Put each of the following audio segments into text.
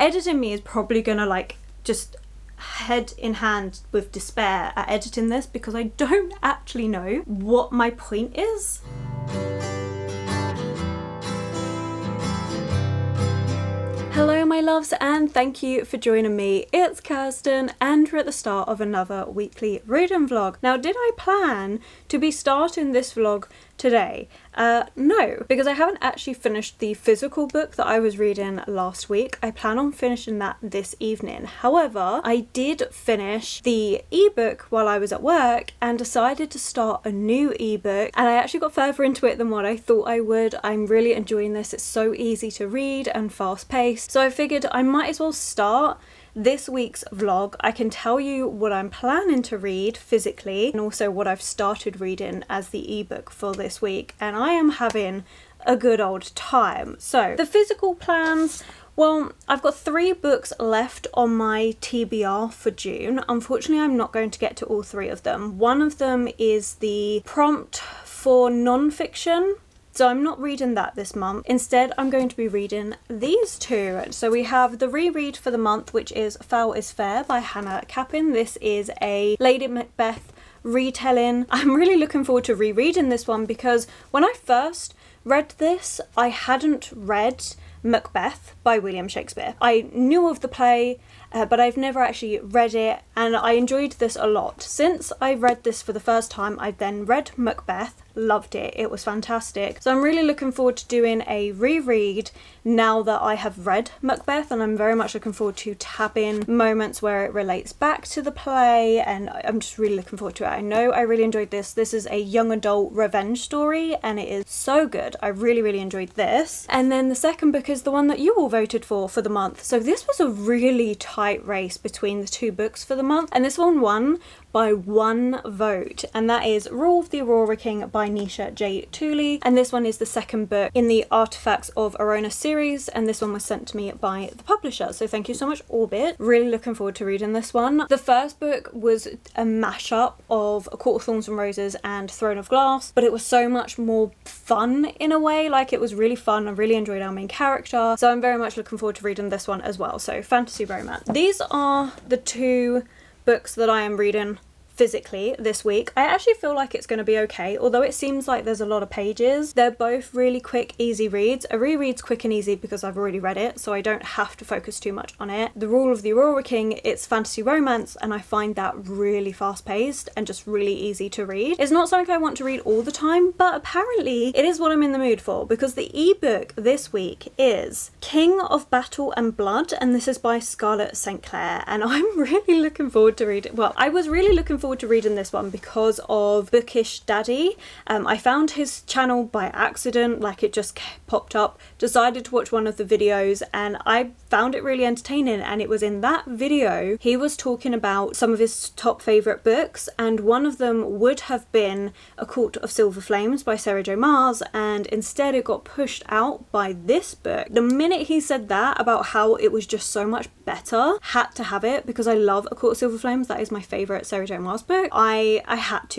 editing me is probably gonna like just head in hand with despair at editing this because I don't actually know what my point is. Hello my loves, and thank you for joining me. It's Kirsten and we're at the start of another weekly reading vlog. Now, did I plan to be starting this vlog today? No, because I haven't actually finished the physical book that I was reading last week. I plan on finishing that this evening. However, I did finish the ebook while I was at work and decided to start a new ebook, and I actually got further into it than what I thought I would. I'm really enjoying this. It's so easy to read and fast paced, so I figured I might as well start this week's vlog. I can tell you what I'm planning to read physically and also what I've started reading as the ebook for this week, and I am having a good old time. So the physical plans, well, I've got 3 books left on my TBR for June. Unfortunately, I'm not going to get to all 3 of them. One of them is the prompt for non-fiction, so I'm not reading that this month. Instead, I'm going to be reading these 2. So we have the reread for the month, which is Foul is Fair by Hannah Capin. This is a Lady Macbeth retelling. I'm really looking forward to rereading this one because when I first read this, I hadn't read Macbeth by William Shakespeare. I knew of the play, but I've never actually read it, and I enjoyed this a lot. Since I read this for the first time, I then read Macbeth, loved it, it was fantastic. So I'm really looking forward to doing a reread now that I have read Macbeth, and I'm very much looking forward to tabbing moments where it relates back to the play, and I'm just really looking forward to it. I know I really enjoyed this. This is a young adult revenge story, and it is so good. I really enjoyed this. And then the second book is the one that you all voted for the month. So this was a really tight race between the 2 books for the month, and this one won by 1 vote, and that is Rule of the Aurora King by Nisha J. Tooley, and this one is the second book in the Artifacts of Arona series, and this one was sent to me by the publisher, so thank you so much, Orbit. Really looking forward to reading this one. The first book was a mashup of A Court of Thorns and Roses and Throne of Glass, but it was so much more fun in a way. Like, it was really fun. I really enjoyed our main character, so I'm very much looking forward to reading this one as well. So fantasy romance. These are the 2 books that I am reading physically this week. I actually feel like it's going to be okay, although it seems like there's a lot of pages. They're both really quick, easy reads. A reread's quick and easy because I've already read it, so I don't have to focus too much on it. The Rule of the Aurora King, it's fantasy romance, and I find that really fast paced and just really easy to read. It's not something I want to read all the time, but apparently it is what I'm in the mood for, because the ebook this week is King of Battle and Blood, and this is by Scarlett St. Clair, and I'm really looking forward to reading. Well, I was really looking forward to reading this one because of Bookish Daddy. I found his channel by accident, like it just popped up, decided to watch one of the videos, and I found it really entertaining. And it was in that video he was talking about some of his top favourite books, and one of them would have been A Court of Silver Flames by Sarah J. Maas, and instead it got pushed out by this book. The minute he said that about how it was just so much better, had to have it because I love A Court of Silver Flames. That is my favourite Sarah J. Maas book. I had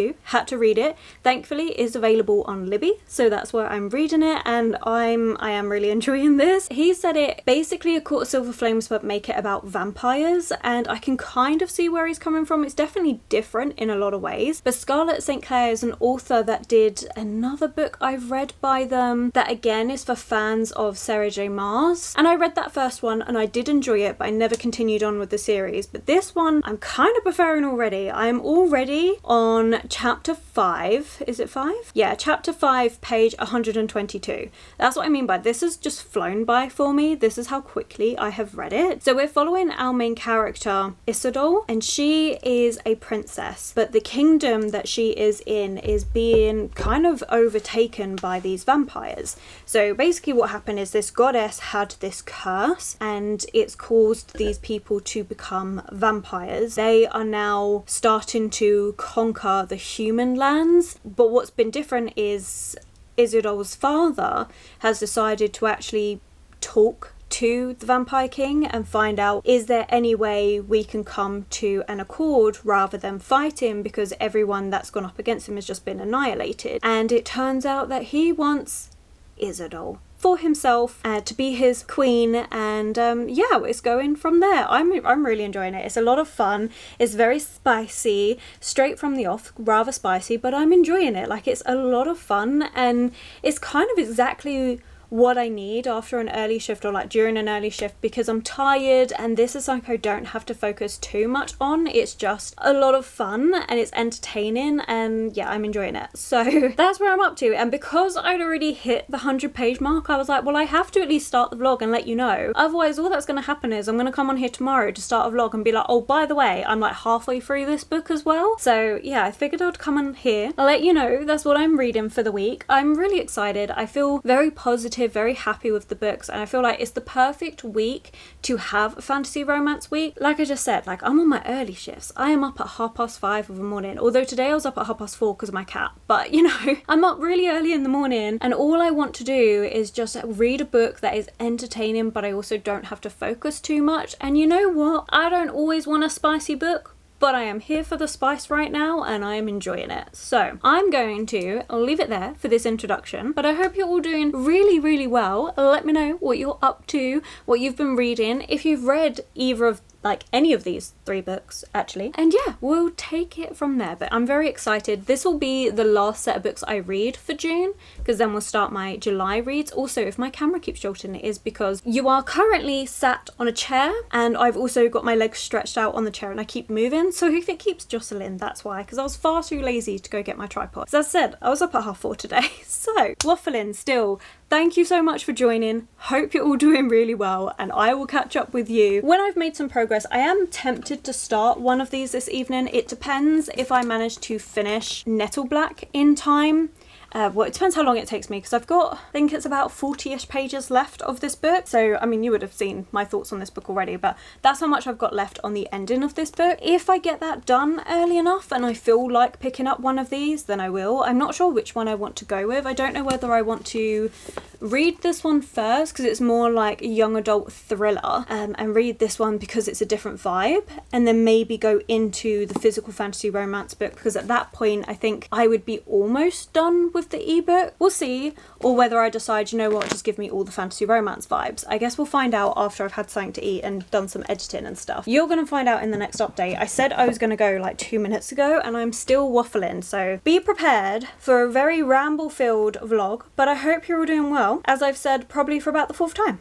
to read it. Thankfully it is available on Libby, so that's where I'm reading it, and I am really enjoying this. He said it basically A Court of Silver Flames but make it about vampires, and I can kind of see where he's coming from. It's definitely different in a lot of ways, but Scarlett St. Clair is an author that did another book I've read by them that again is for fans of Sarah J. Maas, and I read that first one and I did enjoy it, but I never continued on with the series. But this one I'm kind of preferring already. I am already on chapter 5. Is it 5? Yeah, chapter 5, page 122. That's what I mean by this has just flown by for me. This is how quickly I have read it. So we're following our main character, Isidore, and she is a princess, but the kingdom that she is in is being kind of overtaken by these vampires. So basically what happened is this goddess had this curse, and it's caused these people to become vampires. They are now starting to conquer the human lands, but what's been different is Isidore's father has decided to actually talk to the Vampire King and find out, is there any way we can come to an accord rather than fight him, because everyone that's gone up against him has just been annihilated. And it turns out that he wants Isidore for himself to be his queen, and yeah, it's going from there. I'm really enjoying it. It's a lot of fun. It's very spicy, straight from the off, rather spicy, but I'm enjoying it. Like, it's a lot of fun, and it's kind of exactly what I need after an early shift, or like during an early shift, because I'm tired, and this is something I don't have to focus too much on. It's just a lot of fun and it's entertaining, and yeah, I'm enjoying it. So that's where I'm up to. And because I'd already hit the 100-page mark, I was like, well, I have to at least start the vlog and let you know. Otherwise, all that's going to happen is I'm going to come on here tomorrow to start a vlog and be like, oh, by the way, I'm like halfway through this book as well. So yeah, I figured I'd come on here, I'll let you know that's what I'm reading for the week. I'm really excited. I feel very positive, very happy with the books, and I feel like it's the perfect week to have a fantasy romance week. Like I just said, like, I'm on my early shifts. I am up at 5:30 of the morning, although today I was up at 4:30 because of my cat, but you know, I'm up really early in the morning, and all I want to do is just read a book that is entertaining, but I also don't have to focus too much. And you know what, I don't always want a spicy book, but I am here for the spice right now, and I am enjoying it. So I'm going to leave it there for this introduction, but I hope you're all doing really, really well. Let me know what you're up to, what you've been reading, if you've read either of like any of these 3 books actually, and yeah, we'll take it from there. But I'm very excited. This will be the last set of books I read for June, because then we'll start my July reads. Also, if my camera keeps jolting, it is because you are currently sat on a chair, and I've also got my legs stretched out on the chair and I keep moving, so if it keeps jostling, that's why, because I was far too lazy to go get my tripod. As I said, I was up at 4:30 today. So waffling still. Thank you so much for joining. Hope you're all doing really well, and I will catch up with you when I've made some progress. I am tempted to start one of these this evening. It depends if I manage to finish Nettle Black in time. Well, it depends how long it takes me, because I've got, I think it's about 40-ish pages left of this book. So, I mean, you would have seen my thoughts on this book already, but that's how much I've got left on the ending of this book. If I get that done early enough and I feel like picking up one of these, then I will. I'm not sure which one I want to go with. I don't know whether I want to read this one first, because it's more like a young adult thriller, and read this one because it's a different vibe, and then maybe go into the physical fantasy romance book, because at that point I think I would be almost done with the ebook. We'll see. Or whether I decide, you know what, just give me all the fantasy romance vibes. I guess we'll find out after I've had something to eat and done some editing and stuff. You're going to find out in the next update. I said I was going to go like 2 minutes ago, and I'm still waffling, so be prepared for a very ramble-filled vlog, but I hope you're all doing well, as I've said probably for about the 4th time.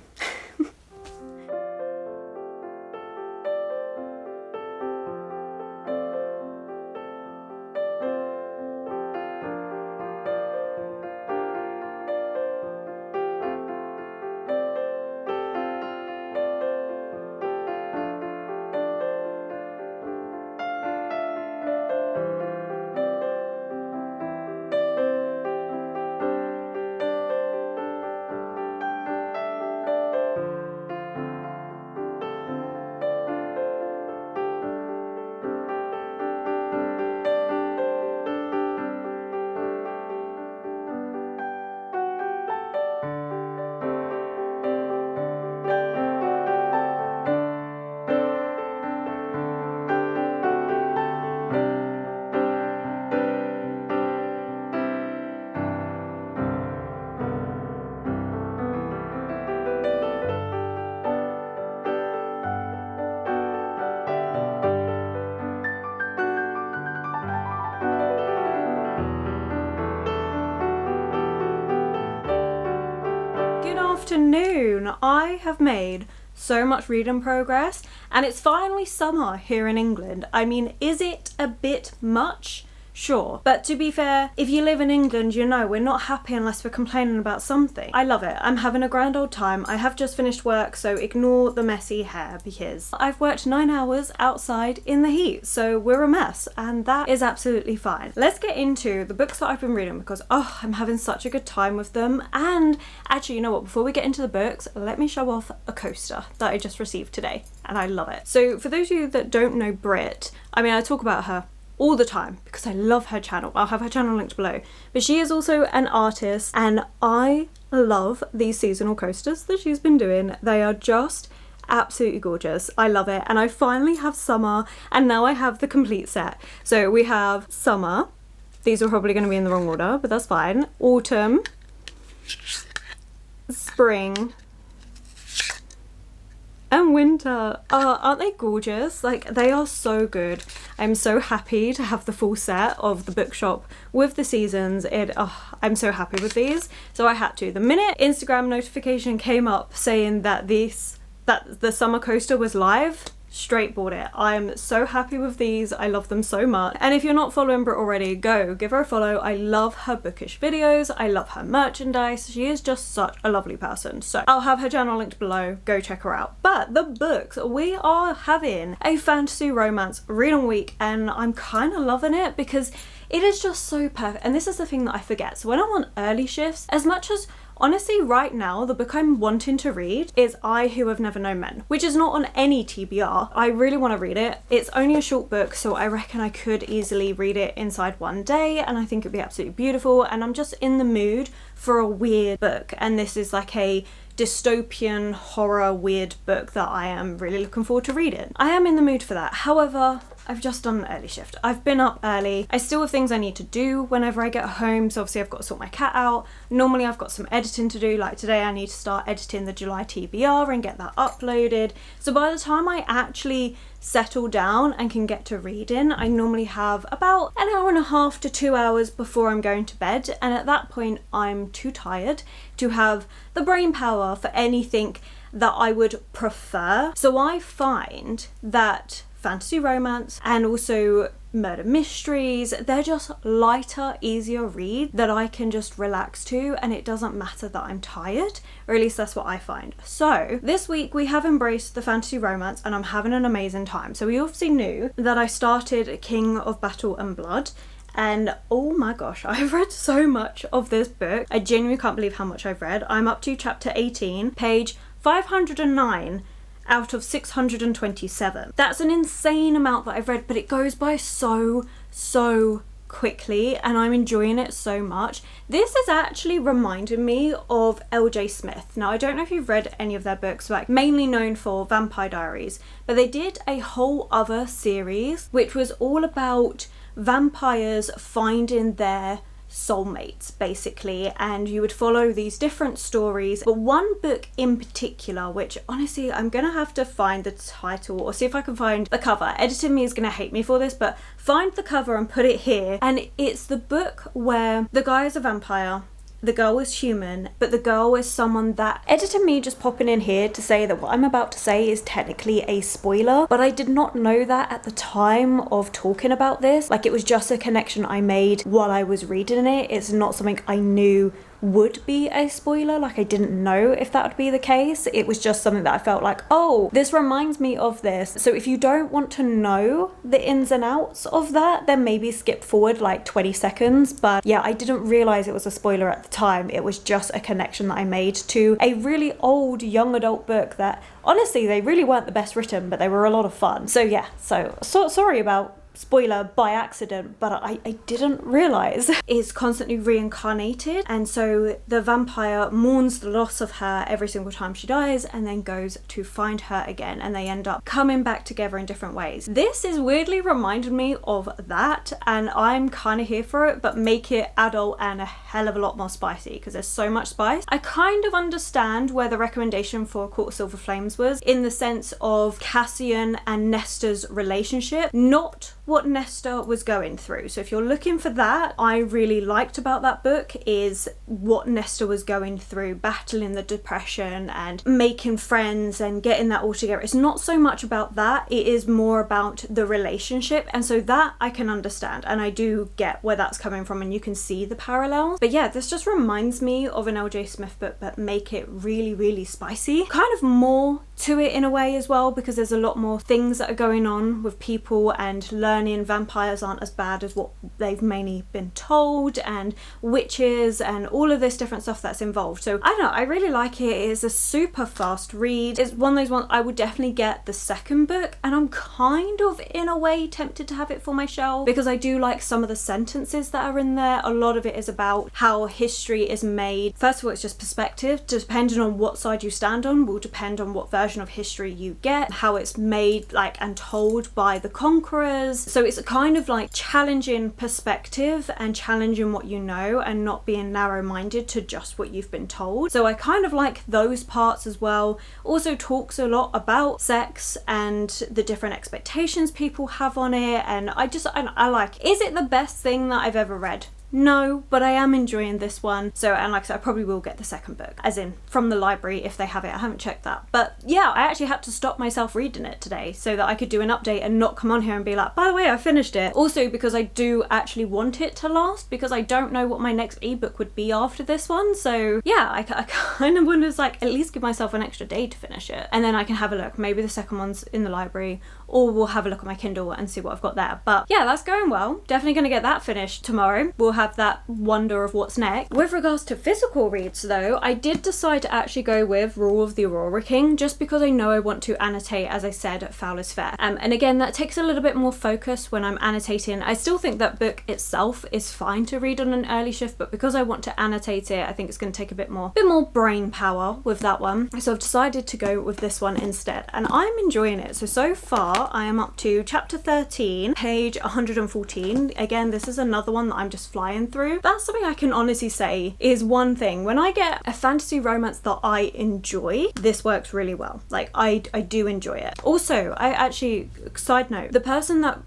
Afternoon. I have made so much reading progress, and it's finally summer here in England. I mean, is it a bit much? Sure. But to be fair, if you live in England, you know we're not happy unless we're complaining about something. I love it. I'm having a grand old time. I have just finished work, so ignore the messy hair, because I've worked 9 hours outside in the heat, so we're a mess, and that is absolutely fine. Let's get into the books that I've been reading, because oh, I'm having such a good time with them. And actually, you know what, before we get into the books, let me show off a coaster that I just received today, and I love it. So for those of you that don't know Brit, I mean, I talk about her all the time because I love her channel. I'll have her channel linked below. But she is also an artist, and I love these seasonal coasters that she's been doing. They are just absolutely gorgeous. I love it. And I finally have summer, and now I have the complete set. So we have summer. These are probably going to be in the wrong order, but that's fine. Autumn. spring and winter. Aren't they gorgeous? Like, they are so good. I'm so happy to have the full set of the bookshop with the seasons. I'm so happy with these. So I had to. The minute Instagram notification came up saying that the summer coaster was live, straight bought it. I'm so happy with these. I love them so much. And if you're not following Brit already, go give her a follow. I love her bookish videos. I love her merchandise. She is just such a lovely person. So I'll have her channel linked below. Go check her out. But the books, we are having a fantasy romance reading week, and I'm kind of loving it because it is just so perfect. And this is the thing that I forget. So when I'm on early shifts, as much as honestly, right now, the book I'm wanting to read is I Who Have Never Known Men, which is not on any TBR. I really want to read it. It's only a short book, so I reckon I could easily read it inside one day, and I think it'd be absolutely beautiful. And I'm just in the mood for a weird book, and this is like a dystopian horror weird book that I am really looking forward to reading. I am in the mood for that. However, I've just done an early shift. I've been up early. I still have things I need to do whenever I get home. So obviously I've got to sort my cat out. Normally I've got some editing to do. Like today I need to start editing the July TBR and get that uploaded. So by the time I actually settle down and can get to reading, I normally have about an hour and a half to 2 hours before I'm going to bed. And at that point I'm too tired to have the brain power for anything that I would prefer. So I find that fantasy romance and also murder mysteries, they're just lighter, easier read that I can just relax to, and it doesn't matter that I'm tired, or at least that's what I find. So this week we have embraced the fantasy romance and I'm having an amazing time. So we obviously knew that I started King of Battle and Blood, and oh my gosh, I've read so much of this book. I genuinely can't believe how much I've read. I'm up to chapter 18, page 509 out of 627. That's an insane amount that I've read, but it goes by so quickly and I'm enjoying it so much. This is actually reminding me of LJ Smith. Now I don't know if you've read any of their books, like mainly known for Vampire Diaries, but they did a whole other series which was all about vampires finding their soulmates basically, and you would follow these different stories. But one book in particular, which honestly I'm gonna have to find the title or see if I can find the cover. Editing me is gonna hate me for this, but find the cover and put it here. And it's the book where the guy is a vampire, the girl is human, but the girl is someone that, editing me just popping in here to say that what I'm about to say is technically a spoiler, but I did not know that at the time of talking about this. Like, it was just a connection I made while I was reading it. It's not something I knew would be a spoiler. Like, I didn't know if that would be the case. It was just something that I felt like, oh, this reminds me of this. So if you don't want to know the ins and outs of that, then maybe skip forward like 20 seconds. But yeah, I didn't realize it was a spoiler at the time. It was just a connection that I made to a really old young adult book that honestly, they really weren't the best written, but they were a lot of fun. So yeah, so sorry about spoiler by accident, but I didn't realize is constantly reincarnated, and so the vampire mourns the loss of her every single time she dies and then goes to find her again, and they end up coming back together in different ways. This is weirdly reminded me of that, and I'm kind of here for it, but make it adult and a hell of a lot more spicy because there's so much spice. I kind of understand where the recommendation for Court of Silver Flames was, in the sense of Cassian and Nestor's relationship, not what Nestor was going through. So if you're looking for that, I really liked about that book is what Nestor was going through, battling the depression and making friends and getting that all together. It's not so much about that, it is more about the relationship, and so that I can understand and I do get where that's coming from, and you can see the parallels. But yeah, this just reminds me of an LJ Smith book, but make it really spicy, kind of more to it in a way as well, because there's a lot more things that are going on with people and learning vampires aren't as bad as what they've mainly been told, and witches and all of this different stuff that's involved. So I don't know, I really like it. It is a super fast read. It's one of those ones I would definitely get the second book, and I'm kind of in a way tempted to have it for my shelf because I do like some of the sentences that are in there. A lot of it is about how history is made. First of all, it's just perspective. Depending on what side you stand on will depend on what version version of history you get, how it's made like and told by the conquerors. So it's a kind of like challenging perspective and challenging what you know and not being narrow-minded to just what you've been told. So I kind of like those parts as well. Also talks a lot about sex and the different expectations people have on it, and I like. Is it the best thing that I've ever read? No, but I am enjoying this one. So, and like I said, I probably will get the second book, as in from the library if they have it. I haven't checked that. But yeah, I actually had to stop myself reading it today so that I could do an update and not come on here and be like, by the way, I finished it. Also because I do actually want it to last, because I don't know what my next ebook would be after this one. So yeah, I kind of want to like at least give myself an extra day to finish it. And then I can have a look. Maybe the second one's in the library, or we'll have a look at my Kindle and see what I've got there. But yeah, that's going well. Definitely going to get that finished tomorrow. We'll have that wonder of what's next. With regards to physical reads though, I did decide to actually go with Rule of the Aurora King, just because I know I want to annotate, as I said, Foul is Fair. And again, that takes a little bit more focus when I'm annotating. I still think that book itself is fine to read on an early shift, but because I want to annotate it, I think it's going to take a bit more brain power with that one. So I've decided to go with this one instead, and I'm enjoying it. So far I am up to chapter 13, page 114. Again, this is another one that I'm just flying through. That's something I can honestly say is one thing. When I get a fantasy romance that I enjoy, this works really well. Like I do enjoy it. Also, I actually, side note, the person that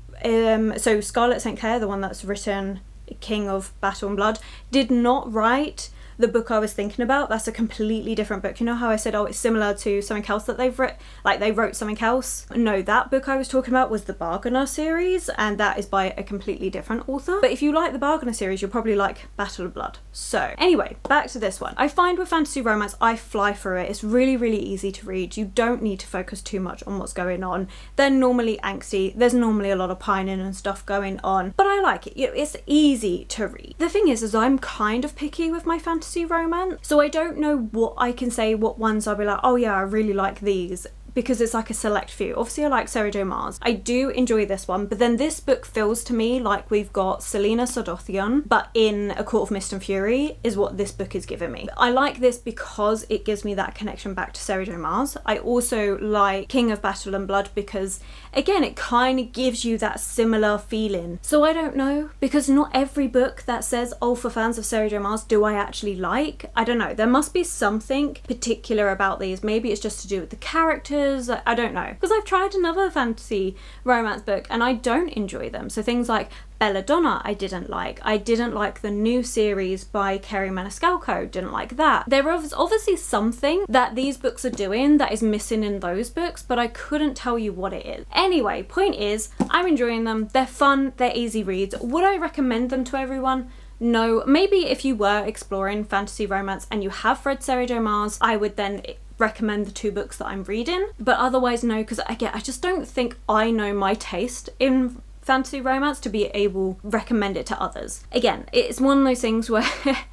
so Scarlett St. Clair, the one that's written King of Battle and Blood, did not write the book I was thinking about. That's a completely different book. You know how I said, oh, it's similar to something else that they've written, like they wrote something else? No, that book I was talking about was the Bargainer series, and that is by a completely different author. But if you like the Bargainer series, you'll probably like Battle of Blood. So anyway, back to this one. I find with fantasy romance, I fly through it. It's really, really easy to read. You don't need to focus too much on what's going on. They're normally angsty. There's normally a lot of pining and stuff going on, but I like it. It's easy to read. The thing is I'm kind of picky with my fantasy romance, so I don't know what I can say, what ones I'll be like, oh yeah, I really like these, because it's like a select few. Obviously I like Sarah J Maas. I do enjoy this one, but then this book feels to me like we've got Selena Sodothion, but in A Court of Mist and Fury is what this book is giving me. I like this because it gives me that connection back to Sarah J Maas. I also like King of Battle and Blood because, again, it kind of gives you that similar feeling. So I don't know, because not every book that says, oh, for fans of Sarah J Maas, do I actually like? I don't know. There must be something particular about these. Maybe it's just to do with the characters. I don't know, because I've tried another fantasy romance book and I don't enjoy them. So things like Belladonna I didn't like. I didn't like the new series by Kerry Maniscalco, didn't like that. There is obviously something that these books are doing that is missing in those books, but I couldn't tell you what it is. Anyway, point is, I'm enjoying them. They're fun, they're easy reads. Would I recommend them to everyone? No. Maybe if you were exploring fantasy romance and you have read Sarah J Maas, I would then recommend the two books that I'm reading, but otherwise no, because again, I just don't think I know my taste in fantasy romance to be able to recommend it to others. Again, it's one of those things where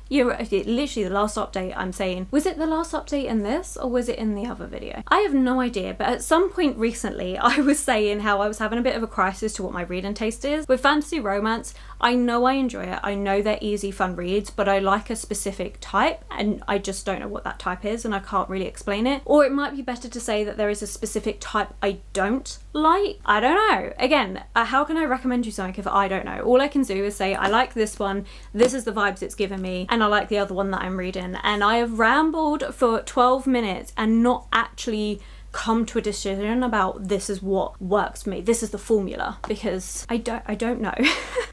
you're literally the last update I'm saying, was it the last update in this or was it in the other video? I have no idea, but at some point recently I was saying how I was having a bit of a crisis to what my reading taste is. With fantasy romance, I know I enjoy it, I know they're easy fun reads, but I like a specific type and I just don't know what that type is and I can't really explain it. Or it might be better to say that there is a specific type I don't like. I don't know. Again, how can I recommend you something if I don't know? All I can do is say I like this one, this is the vibes it's given me, and I like the other one that I'm reading. And I have rambled for 12 minutes and not actually come to a decision about this is what works for me, this is the formula, because I don't know.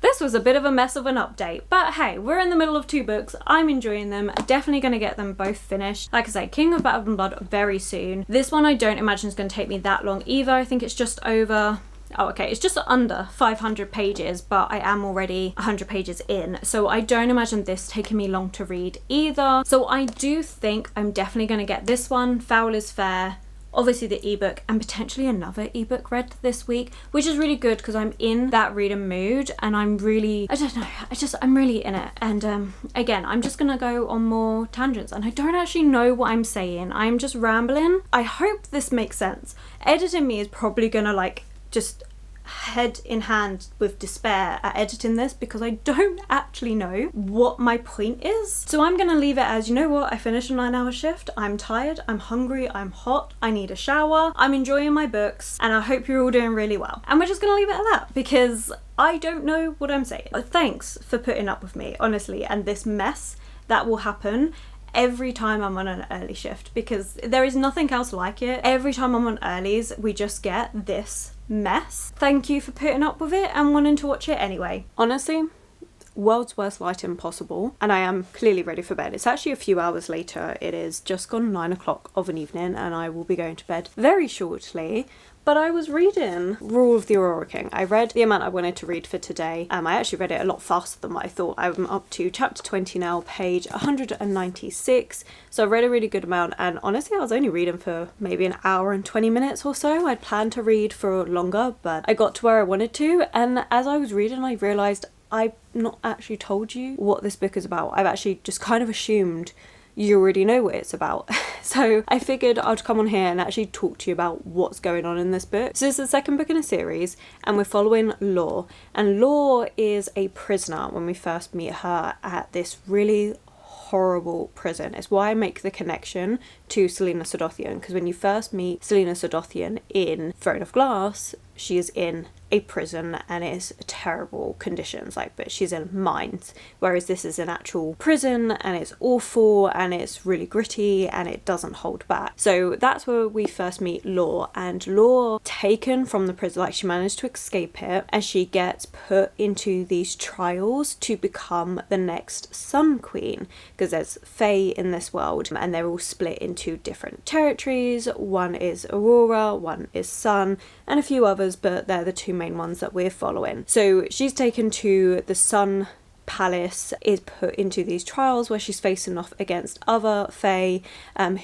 This was a bit of a mess of an update, but hey, we're in the middle of two books. I'm enjoying them, definitely going to get them both finished. Like I say, King of Battle and Blood very soon. This one I don't imagine is going to take me that long either. I think it's just over, oh okay, it's just under 500 pages, but I am already 100 pages in, so I don't imagine this taking me long to read either. So I do think I'm definitely going to get this one, Foul is Fair, obviously the ebook, and potentially another ebook read this week, which is really good because I'm in that reading mood and I'm really, I don't know, I'm really in it. And again, I'm just gonna go on more tangents and I don't actually know what I'm saying. I'm just rambling. I hope this makes sense. Editing me is probably gonna like just head in hand with despair at editing this because I don't actually know what my point is. So I'm gonna leave it as, you know what, I finished a 9-hour shift, I'm tired, I'm hungry, I'm hot, I need a shower, I'm enjoying my books, and I hope you're all doing really well. And we're just gonna leave it at that because I don't know what I'm saying. Thanks for putting up with me, honestly, and this mess that will happen every time I'm on an early shift, because there is nothing else like it. Every time I'm on earlies, we just get this mess. Thank you for putting up with it and wanting to watch it anyway. Honestly, world's worst lighting possible, and I am clearly ready for bed. It's actually a few hours later. It is just gone 9 o'clock of an evening and I will be going to bed very shortly. But I was reading Rule of the Aurora King. I read the amount I wanted to read for today. I actually read it a lot faster than what I thought. I'm up to chapter 20 now, page 196. So I read a really good amount, and honestly I was only reading for maybe an hour and 20 minutes or so. I'd planned to read for longer, but I got to where I wanted to, and as I was reading I realised I've not actually told you what this book is about. I've actually just kind of assumed you already know what it's about. So I figured I'd come on here and actually talk to you about what's going on in this book. So this is the second book in a series, and we're following Law. And Law is a prisoner when we first meet her at this really horrible prison. It's why I make the connection to Selena Sodothian, because when you first meet Selena Sodothian in Throne of Glass, she is in a prison and it is terrible conditions, like, but she's in mines, whereas this is an actual prison and it's awful and it's really gritty and it doesn't hold back. So that's where we first meet Law, and Law taken from the prison, like she managed to escape it, and she gets put into these trials to become the next Sun Queen, because there's Fae in this world and they're all split into different territories. One is Aurora, one is Sun, and a few others, but they're the two main ones that we're following. So she's taken to the Sun Palace, is put into these trials where she's facing off against other Fae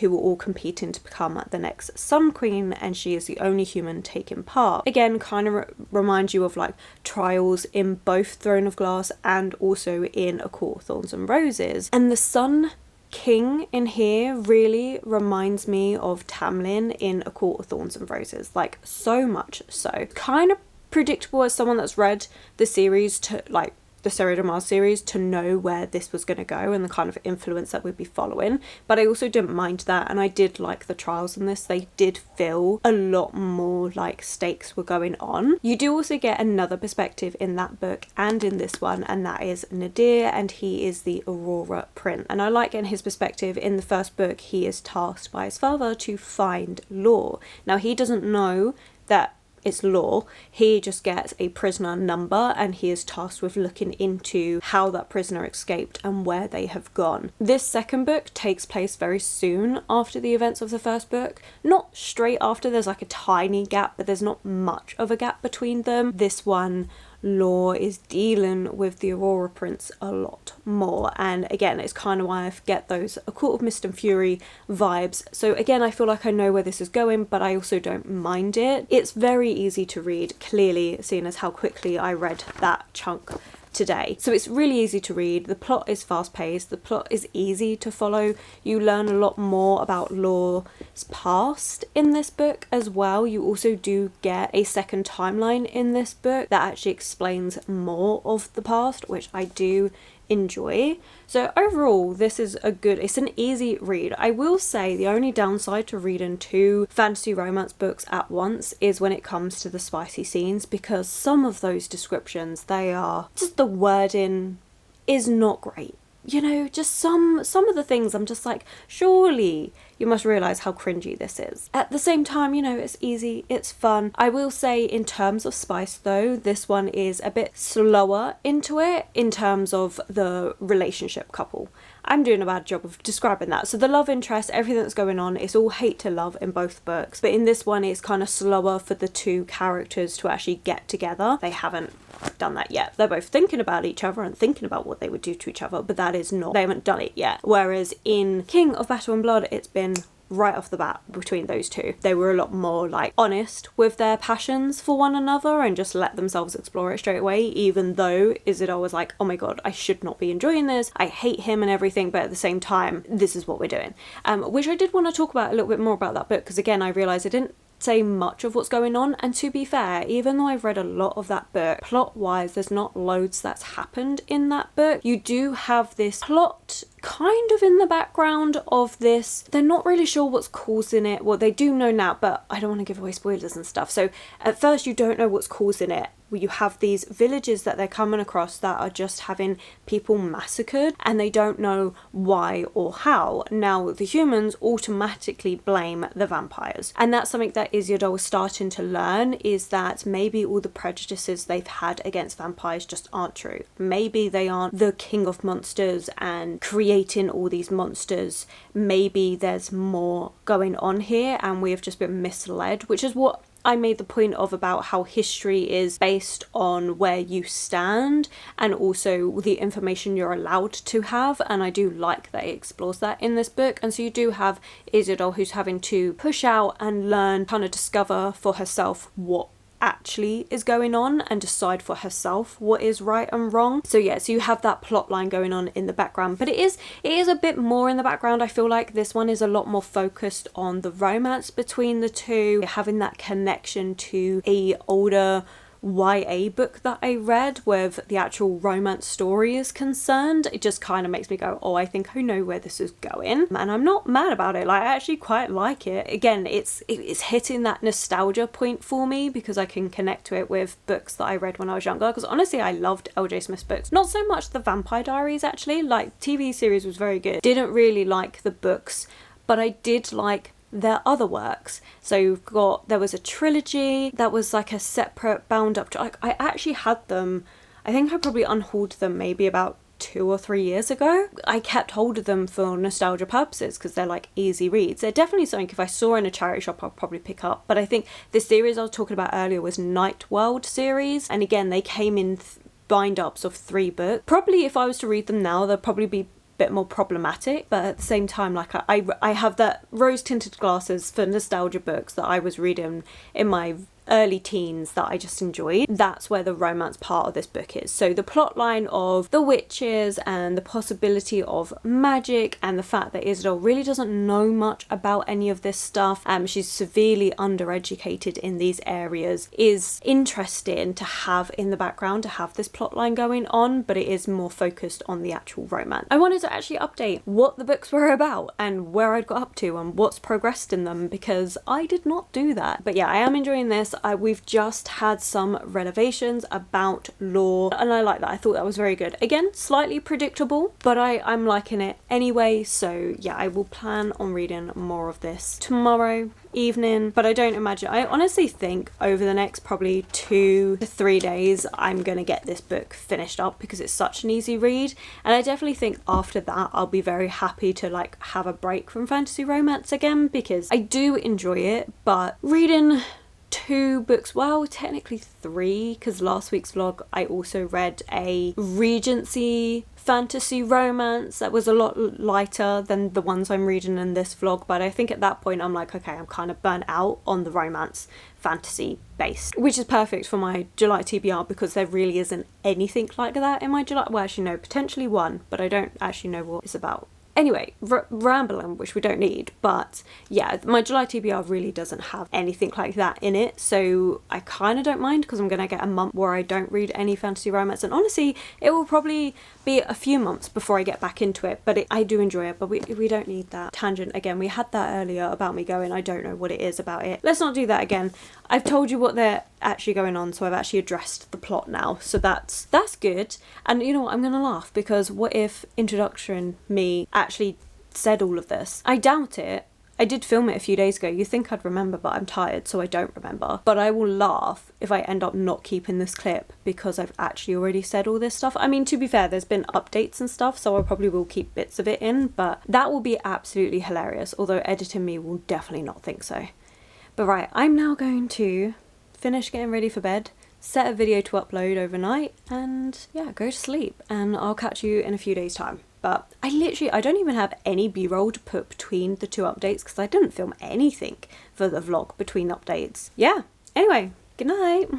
who are all competing to become the next Sun Queen, and she is the only human taking part. Again, kind of reminds you of like trials in both Throne of Glass and also in A Court of Thorns and Roses. And the Sun King in here really reminds me of Tamlin in A Court of Thorns and Roses, like so much so. Kind of predictable as someone that's read the series, to like the Sarah de Mars series, to know where this was going to go and the kind of influence that we'd be following. But I also didn't mind that, and I did like the trials in this. They did feel a lot more like stakes were going on. You do also get another perspective in that book and in this one, and that is Nadir, and he is the Aurora Prince. And I like getting his perspective. In the first book, he is tasked by his father to find Law. Now he doesn't know that it's Law. He just gets a prisoner number and he is tasked with looking into how that prisoner escaped and where they have gone. This second book takes place very soon after the events of the first book. Not straight after, there's like a tiny gap, but there's not much of a gap between them. This one, Law is dealing with the Aurora Prince a lot more, and again it's kind of why I get those A Court of Mist and Fury vibes. So again, I feel like I know where this is going, but I also don't mind it. It's very easy to read, clearly, seeing as how quickly I read that chunk today. So it's really easy to read. The plot is fast paced, the plot is easy to follow. You learn a lot more about Law's past in this book as well. You also do get a second timeline in this book that actually explains more of the past, which I do enjoy. So overall, this is it's an easy read. I will say the only downside to reading two fantasy romance books at once is when it comes to the spicy scenes, because some of those descriptions, the wording is not great. You know, just some of the things I'm just like, surely you must realise how cringy this is. At the same time, you know, it's easy, it's fun. I will say in terms of spice though, this one is a bit slower into it in terms of the relationship couple. I'm doing a bad job of describing that. So the love interest, everything that's going on, it's all hate to love in both books. But in this one, it's kind of slower for the two characters to actually get together. They haven't done that yet. They're both thinking about each other and thinking about what they would do to each other, but they haven't done it yet. Whereas in King of Battle and Blood, it's been right off the bat between those two. They were a lot more like honest with their passions for one another and just let themselves explore it straight away, even though Isidore was like, oh my god, I should not be enjoying this, I hate him and everything, but at the same time, this is what we're doing. Which I did want to talk about a little bit more about that book, because again, I realised I didn't say much of what's going on. And to be fair, even though I've read a lot of that book, plot wise there's not loads that's happened in that book. You do have this plot kind of in the background of this. They're not really sure what's causing it. Well, they do know now, but I don't want to give away spoilers and stuff. So at first you don't know what's causing it. You have these villages that they're coming across that are just having people massacred, and they don't know why or how. Now the humans automatically blame the vampires, and that's something that Isildur is starting to learn, is that maybe all the prejudices they've had against vampires just aren't true. Maybe they aren't the king of monsters and creating all these monsters. Maybe there's more going on here and we have just been misled, which is what I made the point of about how history is based on where you stand and also the information you're allowed to have, and I do like that it explores that in this book. And so you do have Isildur who's having to push out and learn, kind of discover for herself what actually is going on and decide for herself what is right and wrong. So yeah, so you have that plot line going on in the background, but it is a bit more in the background. I feel like this one is a lot more focused on the romance between the two, having that connection to a older YA book that I read where the actual romance story is concerned. It just kind of makes me go, oh, I think I know where this is going, and I'm not mad about it. Like, I actually quite like it. Again, it's hitting that nostalgia point for me because I can connect to it with books that I read when I was younger, because honestly I loved LJ Smith's books. Not so much the Vampire Diaries, actually. Like, TV series was very good. Didn't really like the books, but I did like their other works. So you've got, there was a trilogy that was like a separate bound up, I actually had them. I think I probably unhauled them maybe about 2 or 3 years ago. I kept hold of them for nostalgia purposes because they're like easy reads. They're definitely something if I saw in a charity shop I'll probably pick up. But I think the series I was talking about earlier was Night World series, and again they came in bind ups of 3 books. Probably if I was to read them now they'll probably be bit more problematic, but at the same time, like I have that rose tinted glasses for nostalgia books that I was reading in my early teens that I just enjoyed. That's where the romance part of this book is. So the plot line of the witches and the possibility of magic and the fact that Isildur really doesn't know much about any of this stuff, she's severely undereducated in these areas, is interesting to have in the background, to have this plot line going on, but it is more focused on the actual romance. I wanted to actually update what the books were about and where I'd got up to and what's progressed in them, because I did not do that. But yeah, I am enjoying this. We've just had some revelations about lore and I like that. I thought that was very good. Again, slightly predictable, but I'm liking it anyway. So yeah, I will plan on reading more of this tomorrow evening, but I don't imagine, I honestly think over the next probably 2 to 3 days I'm gonna get this book finished up because it's such an easy read, and I definitely think after that I'll be very happy to like have a break from fantasy romance again, because I do enjoy it, but reading 2 books, well technically 3, because last week's vlog I also read a Regency fantasy romance that was a lot lighter than the ones I'm reading in this vlog, but I think at that point I'm like, okay, I'm kind of burnt out on the romance fantasy base, which is perfect for my July TBR because there really isn't anything like that in my July. Well, actually no, potentially one, but I don't actually know what it's about. Anyway, rambling, which we don't need, but yeah, my July TBR really doesn't have anything like that in it, so I kind of don't mind because I'm going to get a month where I don't read any fantasy romance, and honestly, it will probably be a few months before I get back into it, but I do enjoy it, but we don't need that tangent again. We had that earlier about me going, I don't know what it is about it. Let's not do that again. I've told you what they're actually going on, so I've actually addressed the plot now, so that's good. And you know what, I'm gonna laugh because what if introduction me actually said all of this? I doubt it. I did film it a few days ago. You think I'd remember, but I'm tired, so I don't remember. But I will laugh if I end up not keeping this clip because I've actually already said all this stuff. I mean, to be fair, there's been updates and stuff, so I probably will keep bits of it in, but that will be absolutely hilarious, although editing me will definitely not think so. But right, I'm now going to finish getting ready for bed, set a video to upload overnight, and yeah, go to sleep, and I'll catch you in a few days' time. But I don't even have any b-roll to put between the 2 updates because I didn't film anything for the vlog between updates. Yeah, anyway, good night.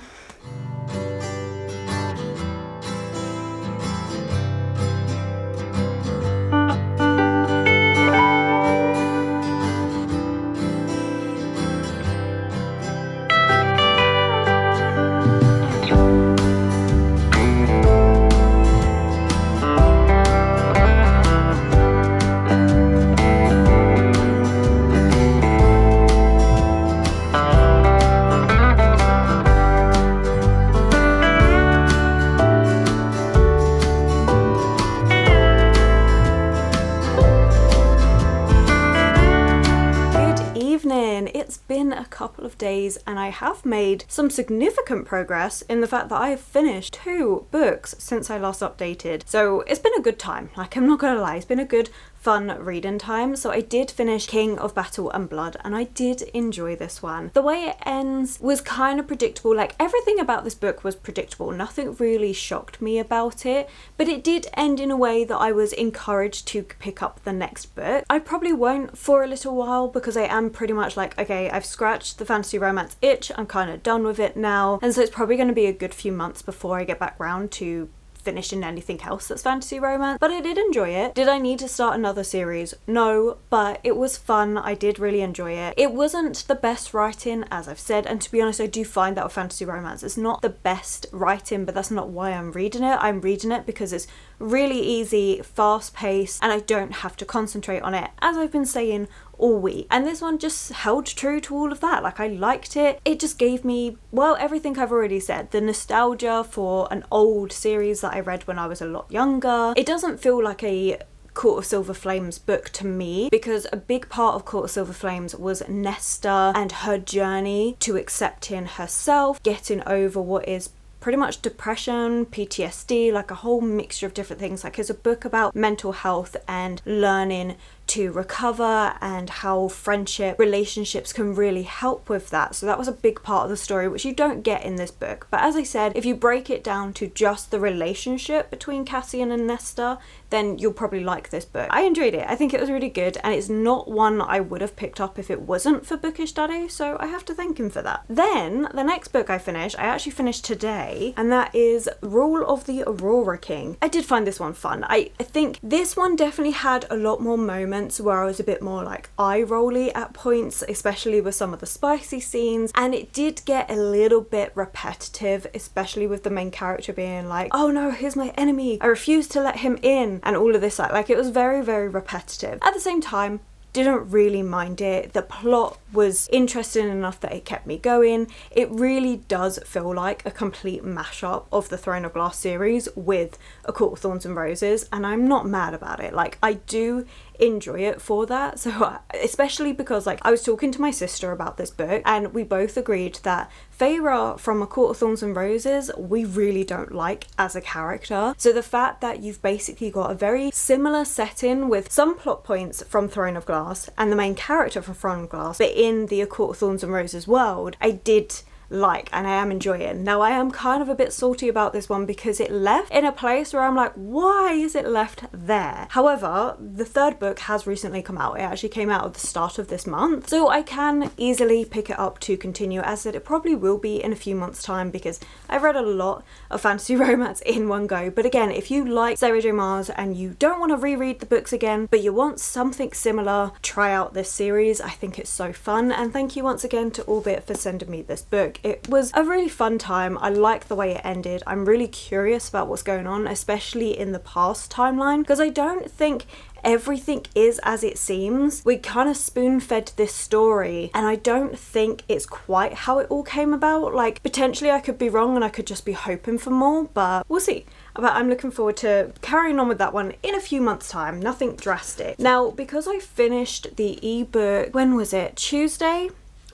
couple of days, and I have made some significant progress in the fact that I have finished 2 books since I last updated. So it's been a good time, like I'm not gonna lie, it's been a good fun reading time. So I did finish King of Battle and Blood, and I did enjoy this one. The way it ends was kind of predictable, like everything about this book was predictable, nothing really shocked me about it, but it did end in a way that I was encouraged to pick up the next book. I probably won't for a little while because I am pretty much like, okay, I've scratched the fantasy romance itch, I'm kind of done with it now, and so it's probably going to be a good few months before I get back round to finishing anything else that's fantasy romance. But I did enjoy it. Did I need to start another series? No, but it was fun. I did really enjoy it. It wasn't the best writing, as I've said, and to be honest, I do find that with fantasy romance it's not the best writing, but that's not why I'm reading it. I'm reading it because it's really easy, fast paced, and I don't have to concentrate on it, as I've been saying all week. And this one just held true to all of that. Like, I liked it. It just gave me, well, everything I've already said. The nostalgia for an old series that I read when I was a lot younger. It doesn't feel like a Court of Silver Flames book to me, because a big part of Court of Silver Flames was Nesta and her journey to accepting herself, getting over what is pretty much depression, PTSD, like a whole mixture of different things. Like, it's a book about mental health and learning to recover and how friendship, relationships can really help with that. So that was a big part of the story, which you don't get in this book. But as I said, if you break it down to just the relationship between Cassian and Nesta, then you'll probably like this book. I enjoyed it. I think it was really good, and it's not one I would have picked up if it wasn't for Bookish Daddy, so I have to thank him for that. Then the next book I actually finished today, and that is Rule of the Aurora King. I did find this one fun. I think this one definitely had a lot more moments where I was a bit more like eye-rolly at points, especially with some of the spicy scenes, and it did get a little bit repetitive, especially with the main character being like, oh no, here's my enemy, I refuse to let him in, and all of this. Like it was very, very repetitive. At the same time, didn't really mind it. The plot was interesting enough that it kept me going. It really does feel like a complete mashup of the Throne of Glass series with A Court of Thorns and Roses, and I'm not mad about it. Like, I do enjoy it for that. So especially because, like, I was talking to my sister about this book, and we both agreed that Feyre from A Court of Thorns and Roses we really don't like as a character. So the fact that you've basically got a very similar setting with some plot points from Throne of Glass and the main character from Throne of Glass, but in the A Court of Thorns and Roses world, I did like, and I am enjoying. Now, I am kind of a bit salty about this one because it left in a place where I'm like, why is it left there? However, the third book has recently come out. It actually came out at the start of this month, so I can easily pick it up to continue. As I said, it probably will be in a few months time because I've read a lot of fantasy romance in one go. But again, if you like Sarah J Maas and you don't want to reread the books again, but you want something similar, try out this series. I think it's so fun, and thank you once again to Orbit for sending me this book. It was a really fun time. I like the way it ended. I'm really curious about what's going on, especially in the past timeline, because I don't think everything is as it seems. We kind of spoon-fed this story, and I don't think it's quite how it all came about. Like, potentially I could be wrong and I could just be hoping for more, but we'll see. But I'm looking forward to carrying on with that one in a few months' time. Nothing drastic. Now, because I finished the ebook, when was it? Tuesday?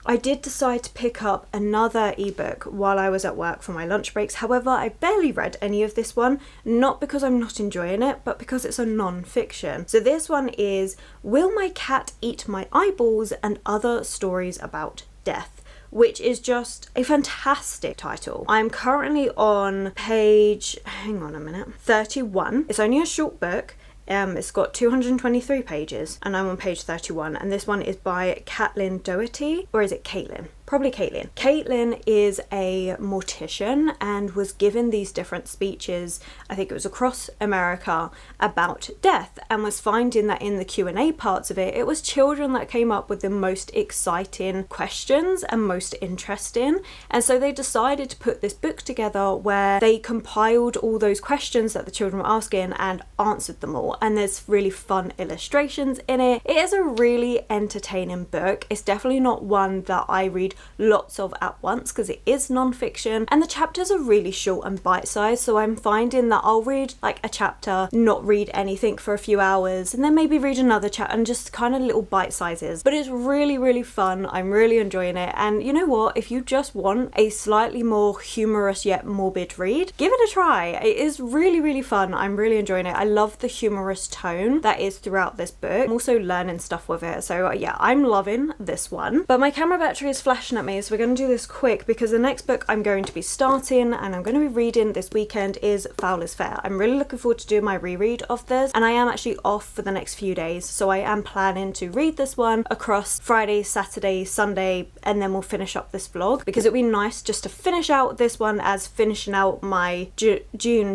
I did decide to pick up another ebook while I was at work for my lunch breaks. However, I barely read any of this one, not because I'm not enjoying it, but because it's a non-fiction. So this one is Will My Cat Eat My Eyeballs and Other Stories About Death, which is just a fantastic title. I'm currently on page, hang on a minute, 31. It's only a short book. It's got 223 pages, and I'm on page 31, and this one is by Caitlin Doherty, or is it Caitlin? Probably Caitlin. Caitlin is a mortician and was given these different speeches, I think it was across America, about death, and was finding that in the Q&A parts of it, it was children that came up with the most exciting questions and most interesting. And so they decided to put this book together where they compiled all those questions that the children were asking and answered them all. And there's really fun illustrations in it. It is a really entertaining book. It's definitely not one that I read read lots of at once because it is non-fiction, and the chapters are really short and bite-sized, so I'm finding that I'll read like a chapter, not read anything for a few hours, and then maybe read another chapter, and just kind of little bite sizes. But it's really fun. I'm really enjoying it, and you know what, if you just want a slightly more humorous yet morbid read, give it a try. It is really fun. I'm really enjoying it. I love the humorous tone that is throughout this book. I'm also learning stuff with it, so yeah, I'm loving this one. But my camera battery is flashing at me, so we're going to do this quick because the next book I'm going to be starting and I'm going to be reading this weekend is Foul is Fair. I'm really looking forward to doing my reread of this, and I am actually off for the next few days, so I am planning to read this one across Friday, Saturday, Sunday, and then we'll finish up this vlog because it'd be nice just to finish out this one as finishing out my June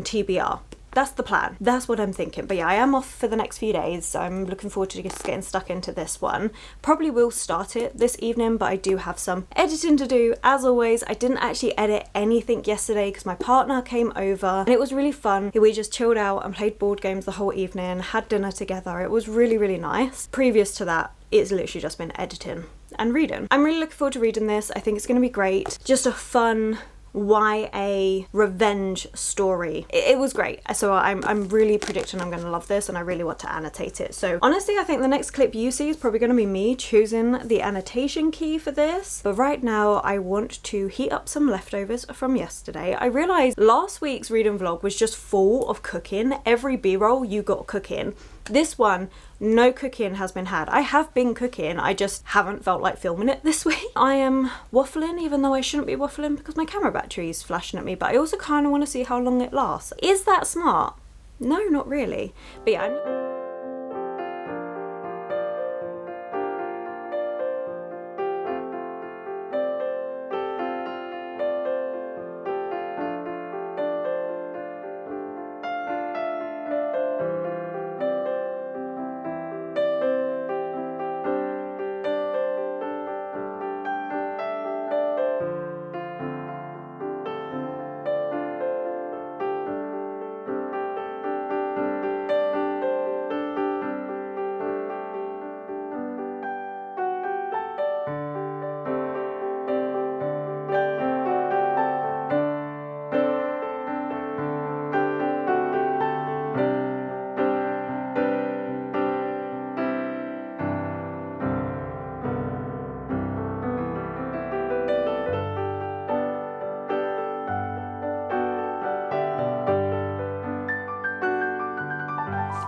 TBR. That's the plan. That's what I'm thinking. But yeah, I am off for the next few days, so I'm looking forward to just getting stuck into this one. Probably will start it this evening, but I do have some editing to do. As always, I didn't actually edit anything yesterday because my partner came over and it was really fun. We just chilled out and played board games the whole evening, had dinner together. It was really nice. Previous to that, it's literally just been editing and reading. I'm really looking forward to reading this. I think it's going to be great. Just a fun YA revenge story. It was great, so I'm really predicting I'm going to love this, and I really want to annotate it. So honestly, I think the next clip you see is probably going to be me choosing the annotation key for this. But right now I want to heat up some leftovers from yesterday. I realized last week's reading vlog was just full of cooking. Every b-roll you got cooking. This one, no cooking has been had. I have been cooking, I just haven't felt like filming it this week. I am waffling even though I shouldn't be waffling because my camera battery is flashing at me, but I also kind of want to see how long it lasts. Is that smart? No, not really. But yeah,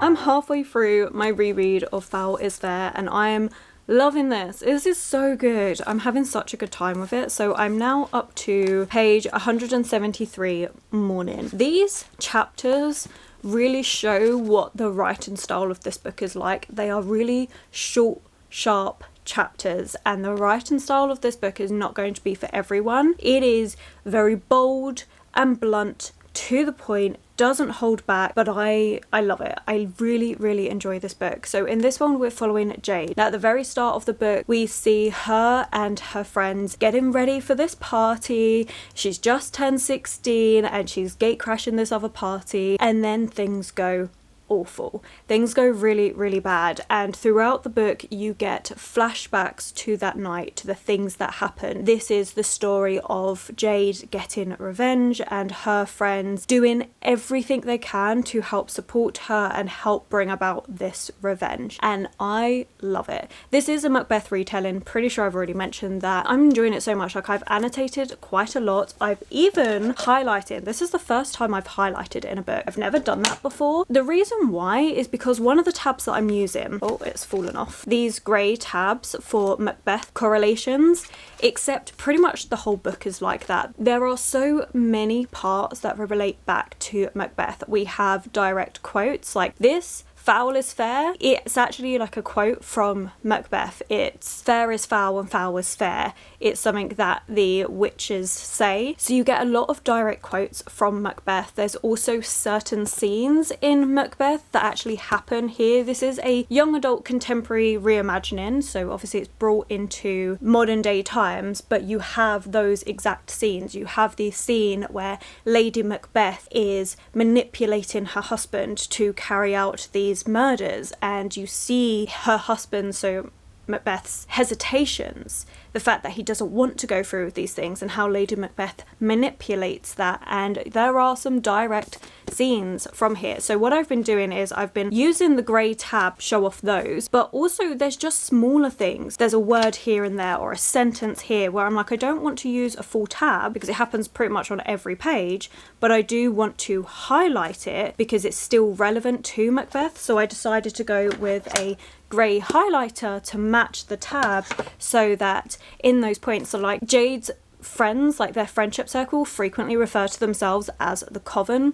I'm halfway through my reread of Foul is Fair and I am loving this. This is so good. I'm having such a good time with it. So I'm now up to page 173, Morning. These chapters really show what the writing style of this book is like. They are really short, sharp chapters, and the writing style of this book is not going to be for everyone. It is very bold and blunt, to the point, doesn't hold back, but I love it. I really enjoy this book. So in this one we're following Jade. Now at the very start of the book we see her and her friends getting ready for this party. She's just turned 16 and she's gate crashing this other party, and then things go awful. Things go really bad, and throughout the book you get flashbacks to that night, to the things that happen. This is the story of Jade getting revenge and her friends doing everything they can to help support her and help bring about this revenge, and I love it. This is a Macbeth retelling, pretty sure I've already mentioned that. I'm enjoying it so much. Like, I've annotated quite a lot. I've even highlighted. This is the first time I've highlighted in a book. I've never done that before. The reason why is because one of the tabs that I'm using, oh, it's fallen off, these grey tabs for Macbeth correlations, except pretty much the whole book is like that. There are so many parts that relate back to Macbeth. We have direct quotes like this: foul is fair. It's actually like a quote from Macbeth. It's fair is foul and foul is fair. It's something that the witches say. So you get a lot of direct quotes from Macbeth. There's also certain scenes in Macbeth that actually happen here. This is a young adult contemporary reimagining, so obviously it's brought into modern day times, but you have those exact scenes. You have the scene where Lady Macbeth is manipulating her husband to carry out these murders, and you see her husband, so Macbeth's hesitations the fact that he doesn't want to go through with these things and how Lady Macbeth manipulates that. And there are some direct scenes from here. So what I've been doing is I've been using the grey tab, show off those, but also there's just smaller things. There's a word here and there or a sentence here where I'm like, I don't want to use a full tab because it happens pretty much on every page, but I do want to highlight it because it's still relevant to Macbeth. So I decided to go with a grey highlighter to match the tab so that in those points, so like Jade's friends, like their friendship circle, frequently refer to themselves as the Coven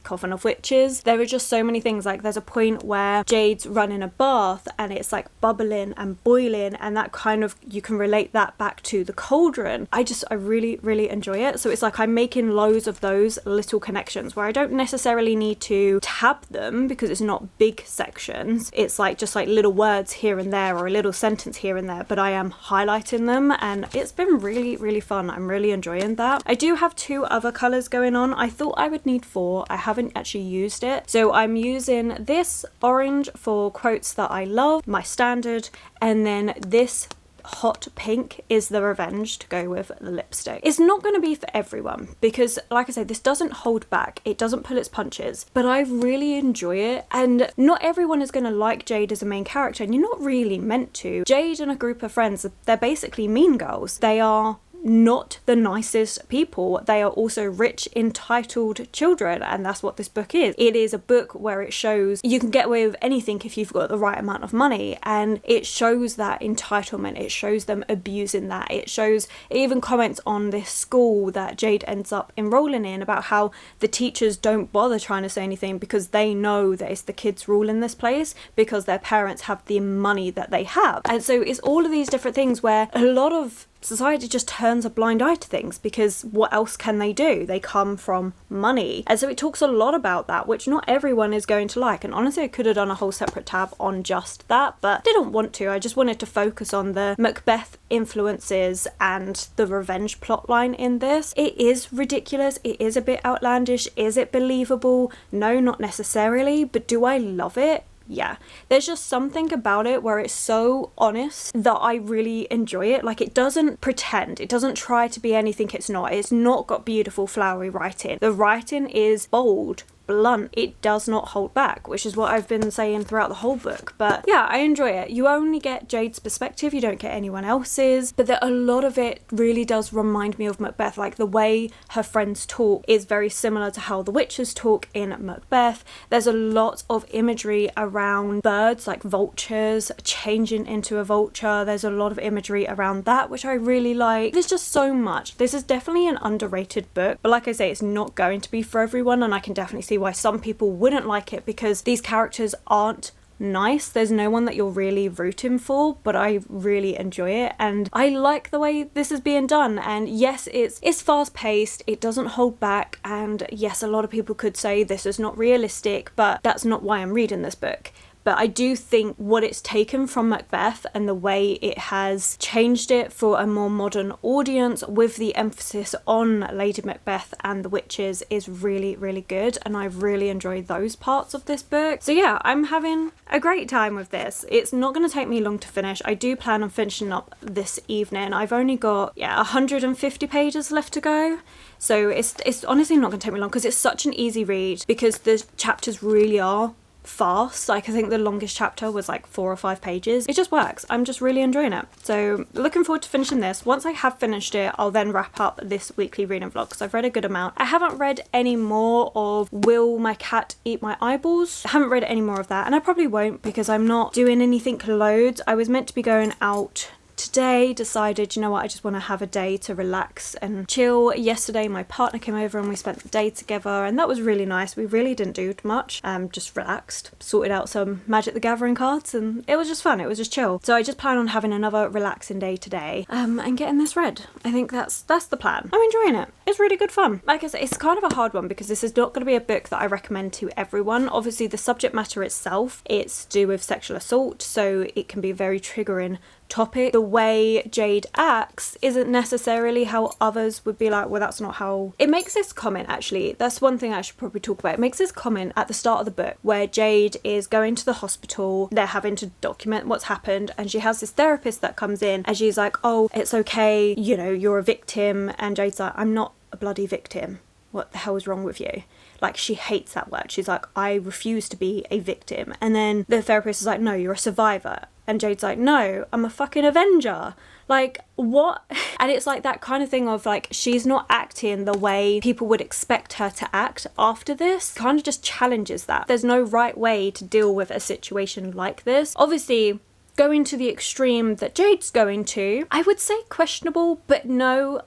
of Witches. There are just so many things, like there's a point where Jade's running a bath and it's like bubbling and boiling, and that kind of, you can relate that back to the cauldron. I really enjoy it. So it's like I'm making loads of those little connections where I don't necessarily need to tab them because it's not big sections. It's like just like little words here and there or a little sentence here and there, but I am highlighting them, and it's been really fun. I'm really enjoying that. I do have 2 other colours going on. I thought I would need 4. I haven't actually used it. So I'm using this orange for quotes that I love, my standard, and then this hot pink is the Revenge to go with the lipstick. It's not going to be for everyone because, like I said, this doesn't hold back. It doesn't pull its punches, but I really enjoy it. And not everyone is going to like Jade as a main character, and you're not really meant to. Jade and a group of friends, they're basically mean girls. They are not the nicest people. They are also rich, entitled children, and that's what this book is. It is a book where it shows you can get away with anything if you've got the right amount of money, and it shows that entitlement. It shows them abusing that. It even comments on this school that Jade ends up enrolling in about how the teachers don't bother trying to say anything because they know that it's the kids ruling this place because their parents have the money that they have. And so it's all of these different things where a lot of society just turns a blind eye to things because what else can they do? They come from money. And so it talks a lot about that, which not everyone is going to like. And honestly, I could have done a whole separate tab on just that, but didn't want to. I just wanted to focus on the Macbeth influences and the revenge plotline in this. It is ridiculous. It is a bit outlandish. Is it believable? No, not necessarily. But do I love it? Yeah, there's just something about it where it's so honest that I really enjoy it. Like, it doesn't pretend, it doesn't try to be anything it's not. It's not got beautiful flowery writing. The writing is bold, blunt. It does not hold back, which is what I've been saying throughout the whole book. But yeah, I enjoy it. You only get Jade's perspective, you don't get anyone else's, but a lot of it really does remind me of Macbeth. Like, the way her friends talk is very similar to how the witches talk in Macbeth. There's a lot of imagery around birds, like vultures changing into a vulture. There's a lot of imagery around that, which I really like. There's just so much. This is definitely an underrated book, but like I say, it's not going to be for everyone, and I can definitely see why some people wouldn't like it because these characters aren't nice. There's no one that you're really rooting for, but I really enjoy it, and I like the way this is being done. And yes, it's fast paced, it doesn't hold back, and yes, a lot of people could say this is not realistic, but that's not why I'm reading this book. But I do think what it's taken from Macbeth and the way it has changed it for a more modern audience with the emphasis on Lady Macbeth and the witches is really, really good. And I really enjoyed those parts of this book. So yeah, I'm having a great time with this. It's not going to take me long to finish. I do plan on finishing up this evening. I've only got, 150 pages left to go. So it's honestly not going to take me long because it's such an easy read because the chapters really are fast. Like, I think the longest chapter was like 4 or 5 pages. It just works. I'm just really enjoying it. So looking forward to finishing this. Once I have finished it, I'll then wrap up this weekly reading vlog because I've read a good amount. I haven't read any more of Will My Cat Eat My Eyeballs? I haven't read any more of that, and I probably won't because I'm not doing anything loads. I was meant to be going out today, decided, you know what, I just want to have a day to relax and chill. Yesterday my partner came over and we spent the day together, and that was really nice. We really didn't do much, just relaxed, sorted out some Magic the Gathering cards, and it was just fun. It was just chill. So I just plan on having another relaxing day today, and getting this read. I think that's the plan. I'm enjoying it. It's really good fun. Like I said, it's kind of a hard one because this is not going to be a book that I recommend to everyone. Obviously the subject matter itself, it's to do with sexual assault, so it can be very triggering topic, the way Jade acts isn't necessarily how others would be like, well, that's not how... It makes this comment, actually. That's one thing I should probably talk about. It makes this comment at the start of the book where Jade is going to the hospital. They're having to document what's happened, and she has this therapist that comes in and she's like, oh, it's okay, you know, you're a victim. And Jade's like, I'm not a bloody victim. What the hell is wrong with you? Like, she hates that word. She's like, I refuse to be a victim. And then the therapist is like, no, you're a survivor. And Jade's like, no, I'm a fucking avenger. Like, what? And it's like that kind of thing of like, she's not acting the way people would expect her to act after this. Kind of just challenges that. There's no right way to deal with a situation like this. Obviously, going to the extreme that Jade's going to, I would say questionable, but no,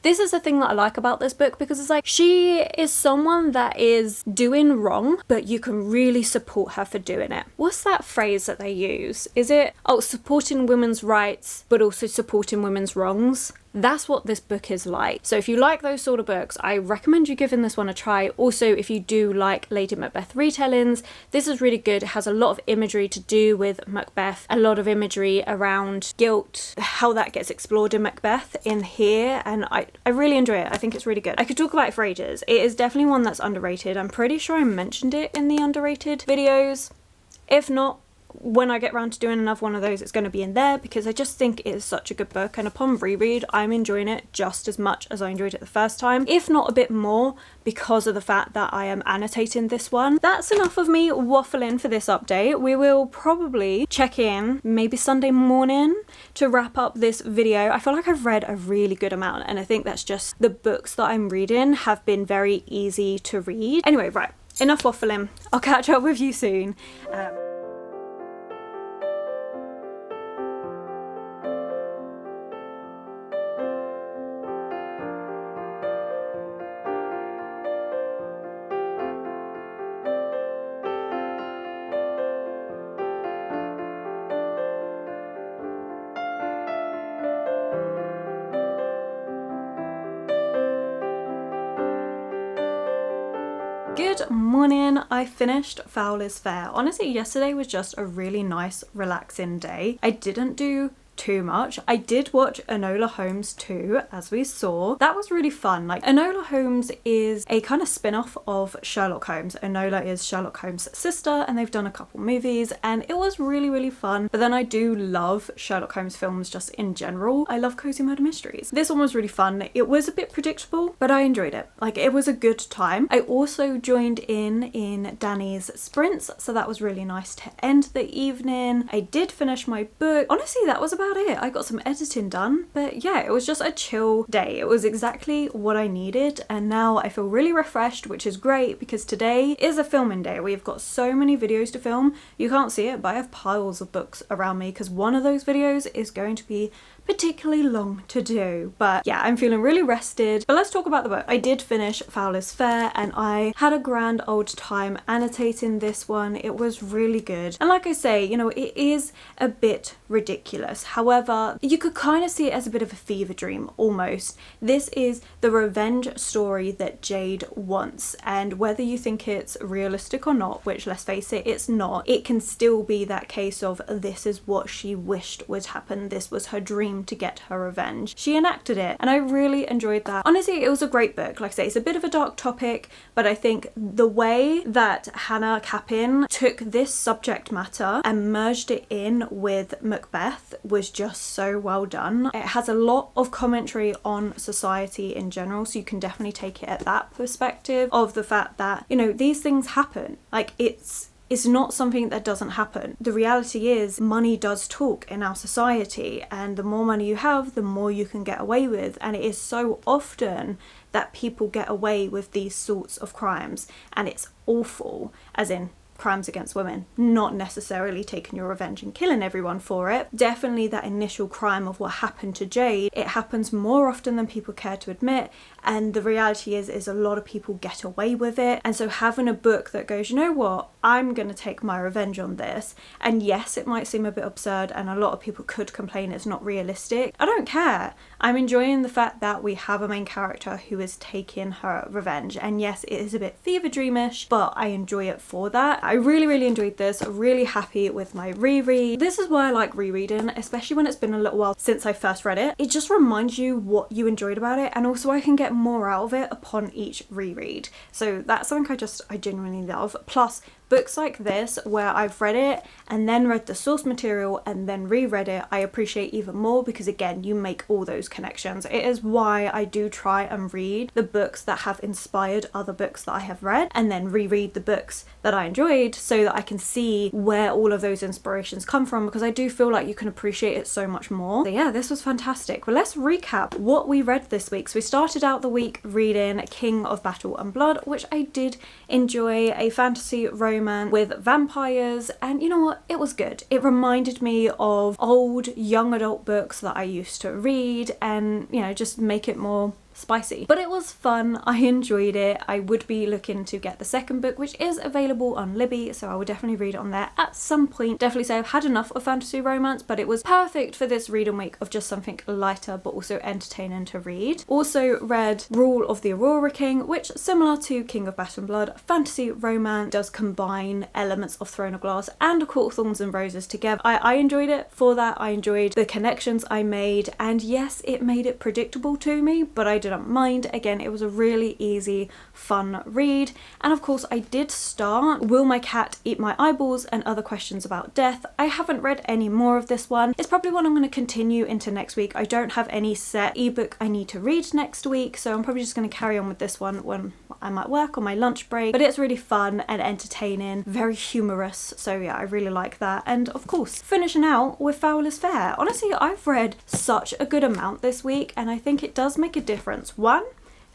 this is the thing that I like about this book, because it's like, she is someone that is doing wrong, but you can really support her for doing it. What's that phrase that they use? Is it, oh, supporting women's rights, but also supporting women's wrongs? That's what this book is like. So if you like those sort of books, I recommend you giving this one a try. Also, if you do like Lady Macbeth retellings, this is really good. It has a lot of imagery to do with Macbeth, a lot of imagery around guilt, how that gets explored in Macbeth in here, and I really enjoy it. I think it's really good. I could talk about it for ages. It is definitely one that's underrated. I'm pretty sure I mentioned it in the underrated videos. If not, when I get around to doing another one of those, it's going to be in there, because I just think it is such a good book, and upon reread I'm enjoying it just as much as I enjoyed it the first time, if not a bit more, because of the fact that I am annotating this one. That's enough of me waffling for this update. We will probably check in maybe Sunday morning to wrap up this video. I feel like I've read a really good amount, and I think that's just the books that I'm reading have been very easy to read. Anyway, right, enough waffling. I'll catch up with you soon. Good morning. I finished Foul is Fair. Honestly, yesterday was just a really nice, relaxing day. I didn't do too much. I did watch Enola Holmes 2, as we saw. That was really fun. Like, Enola Holmes is a kind of spin-off of Sherlock Holmes. Enola is Sherlock Holmes' sister, and they've done a couple movies, and it was really, really fun. But then I do love Sherlock Holmes films just in general. I love cozy murder mysteries. This one was really fun. It was a bit predictable, but I enjoyed it. Like, it was a good time. I also joined in Danny's sprints, so that was really nice to end the evening. I did finish my book. Honestly, that was about it. I got some editing done, but yeah, it was just a chill day. It was exactly what I needed, and now I feel really refreshed, which is great, because today is a filming day. We've got so many videos to film. You can't see it, but I have piles of books around me, because one of those videos is going to be particularly long to do. But yeah, I'm feeling really rested. But let's talk about the book. I did finish Foul is Fair, and I had a grand old time annotating this one. It was really good. And like I say, you know, it is a bit ridiculous. However, you could kind of see it as a bit of a fever dream almost. This is the revenge story that Jade wants, and whether you think it's realistic or not, which let's face it, it's not, it can still be that case of this is what she wished would happen. This was her dream to get her revenge. She enacted it, and I really enjoyed that. Honestly, it was a great book. Like I say, it's a bit of a dark topic, but I think the way that Hannah Capin took this subject matter and merged it in with Macbeth was just so well done. It has a lot of commentary on society in general, so you can definitely take it at that perspective of the fact that, you know, these things happen. Like, it's not something that doesn't happen. The reality is money does talk in our society, and the more money you have, the more you can get away with, and it is so often that people get away with these sorts of crimes, and it's awful, as in crimes against women, not necessarily taking your revenge and killing everyone for it. Definitely that initial crime of what happened to Jade, it happens more often than people care to admit, and the reality is a lot of people get away with it. And so having a book that goes, you know what, I'm gonna take my revenge on this, and yes, it might seem a bit absurd and a lot of people could complain it's not realistic, I don't care. I'm enjoying the fact that we have a main character who is taking her revenge, and yes, it is a bit fever dreamish, but I enjoy it for that. I really enjoyed this. Really happy with my reread. This is why I like rereading, especially when it's been a little while since I first read it. It just reminds you what you enjoyed about it, and also I can get more out of it upon each reread. So that's something I genuinely love. Plus, books like this where I've read it and then read the source material and then reread it, I appreciate even more, because again, you make all those connections. It is why I do try and read the books that have inspired other books that I have read, and then reread the books that I enjoyed, so that I can see where all of those inspirations come from, because I do feel like you can appreciate it so much more. So yeah, this was fantastic. Well, let's recap what we read this week. So we started out the week reading King of Battle and Blood, which I did enjoy, a fantasy romance with vampires, and you know what, it was good. It reminded me of old young adult books that I used to read, and you know, just make it more spicy. But it was fun, I enjoyed it. I would be looking to get the second book, which is available on Libby, so I will definitely read it on there at some point. Definitely say I've had enough of fantasy romance, but it was perfect for this reading week of just something lighter but also entertaining to read. Also read Rule of the Aurora King, which, similar to King of Battle and Blood, fantasy romance, does combine elements of Throne of Glass and A Court of Thorns and Roses together. I enjoyed it for that. I enjoyed the connections I made, and yes, it made it predictable to me, but I didn't mind. Again, it was a really easy, fun read. And of course, I did start Will My Cat Eat My Eyeballs and Other Questions About Death. I haven't read any more of this one. It's probably one I'm going to continue into next week. I don't have any set ebook I need to read next week, so I'm probably just going to carry on with this one when I'm at work on my lunch break. But it's really fun and entertaining, very humorous, so yeah, I really like that. And of course, finishing out with Foul is Fair. Honestly, I've read such a good amount this week, and I think it does make a difference. One,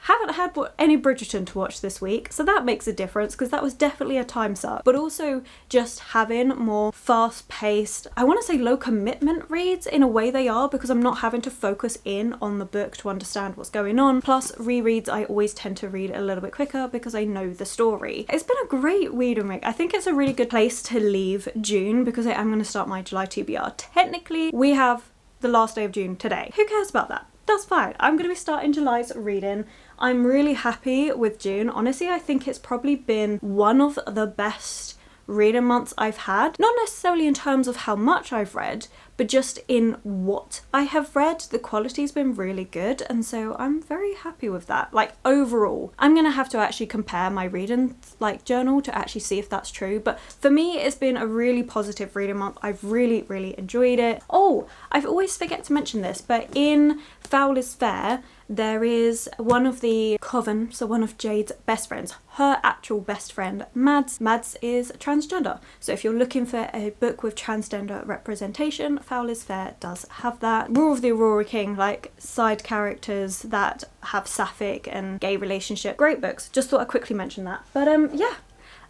haven't had any Bridgerton to watch this week, so that makes a difference, because that was definitely a time suck. But also just having more fast-paced, I want to say low commitment reads, in a way they are, because I'm not having to focus in on the book to understand what's going on. Plus rereads, I always tend to read a little bit quicker because I know the story. It's been a great reading week. I think it's a really good place to leave June, because I am going to start my July TBR. Technically, we have the last day of June today. Who cares about that? That's fine. I'm going to be starting July's reading. I'm really happy with June. Honestly, I think it's probably been one of the best reading months I've had. Not necessarily in terms of how much I've read, but just in what I have read. The quality's been really good, and so I'm very happy with that. Like, overall, I'm gonna have to actually compare my reading journal to actually see if that's true, but for me it's been a really positive reading month. I've really enjoyed it. Oh, I always forget to mention this, but in Foul is Fair, there is one of the Coven, so one of Jade's best friends, her actual best friend, Mads. Mads is transgender. So if you're looking for a book with transgender representation, Foul is Fair does have that. Rule of the Aurora King, like side characters that have sapphic and gay relationship. Great books. Just thought I'd quickly mention that. But yeah.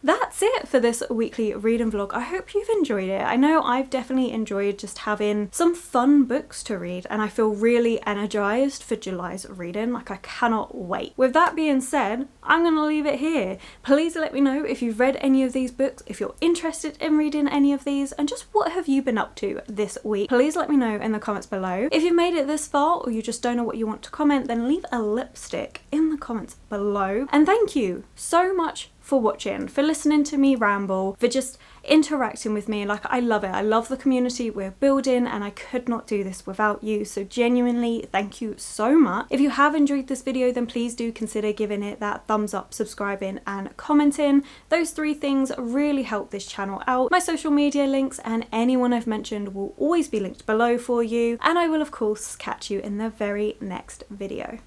That's it for this weekly reading vlog. I hope you've enjoyed it. I know I've definitely enjoyed just having some fun books to read, and I feel really energized for July's reading. Like, I cannot wait. With that being said, I'm gonna leave it here. Please let me know if you've read any of these books, if you're interested in reading any of these, and just what have you been up to this week. Please let me know in the comments below. If you've made it this far, or you just don't know what you want to comment, then leave a lipstick in the comments below. And thank you so much for watching, for listening to me ramble, for just interacting with me. Like, I love it. I love the community we're building, and I could not do this without you. So genuinely, thank you so much. If you have enjoyed this video, then please do consider giving it that thumbs up, subscribing and commenting. Those 3 things really help this channel out. My social media links and anyone I've mentioned will always be linked below for you, and I will of course catch you in the very next video.